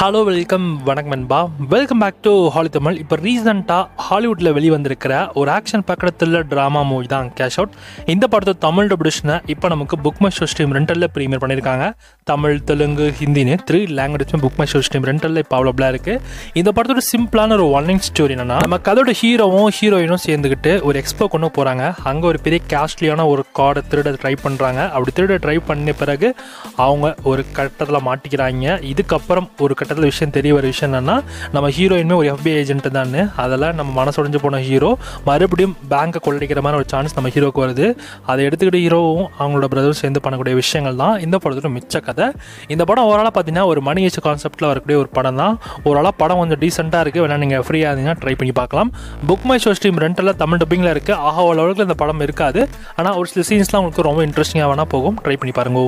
Hello welcome வணக்கம் நண்பா. Welcome back to Holly Tamil. இப்போ ரீசெண்டாக ஹாலிவுட்டில் வெளிவந்திருக்கிற ஒரு action packed thriller drama movie தான் கேஷ் அவுட். இந்த படத்தை தமிழ் டபிஷனை இப்போ நமக்கு புக் மை ஷோ ஸ்ட்ரீம் ரெண்டலில் ப்ரீமியர் பண்ணியிருக்காங்க. தமிழ், தெலுங்கு, ஹிந்தின்னு 3 லாங்குவேஜுமே புக் மை ஷோ ஸ்ட்ரீம் ரெண்டலில் இப்போ அவைலபிளாக இருக்குது. இந்த படத்தோட சிம்பிளான ஒரு ஒன்லைன் ஸ்டோரி என்னன்னா, நம்ம கதோட ஹீரோவும் ஹீரோயினும் சேர்ந்துக்கிட்டு ஒரு எக்ஸ்போ கொண்டு போகிறாங்க. அங்கே ஒரு பெரிய காஸ்ட்லியான ஒரு கார்டை திருட ட்ரை பண்ணுறாங்க. அப்படி திருட ட்ரை பண்ண பிறகு அவங்க ஒரு கட்டத்தில் மாட்டிக்கிறாங்க. இதுக்கப்புறம் ஒரு கட்டத்தில் விஷயம் தெரிய வர விஷயம் என்னன்னா, நம்ம ஹீரோயினுமே ஒரு FBI ஏஜென்ட் தான். அதெல்லாம் நம்ம மனசுடைஞ்சு போன ஹீரோ மறுபடியும் பேங்கை கொள்ளடிக்கிற மாதிரி ஒரு சான்ஸ் நம்ம ஹீரோக்கு வருது. அதை எடுத்துக்கிட்டு ஹீரோவும் அவங்களோட பிரதரும் சேர்ந்து பண்ணக்கூடிய விஷயங்கள் தான் இந்த படத்தோட மிச்ச கதை. இந்த படம் ஓரளவு பார்த்தீங்கன்னா ஒரு மணி ஏச்சு கான்செப்டில் வரக்கூடிய ஒரு படம் தான். ஓரளவு படம் கொஞ்சம் டீசெண்டாக இருக்குது. வேணா நீங்கள் ஃப்ரீயாக இருந்தீங்கன்னா ட்ரை பண்ணி பார்க்கலாம். புக் மை ஷோ ஸ்ட்ரீம் ரெண்டெல்லாம் தமிழ் டப்பிங்கில் இருக்குது. ஆஹா அளவுக்கு இந்த படம் இருக்காது. ஆனால் ஒரு சில சீன்ஸ்லாம் உங்களுக்கு ரொம்ப இன்ட்ரெஸ்டிங்காக வேணால் போகும். ட்ரை பண்ணி பாருங்க.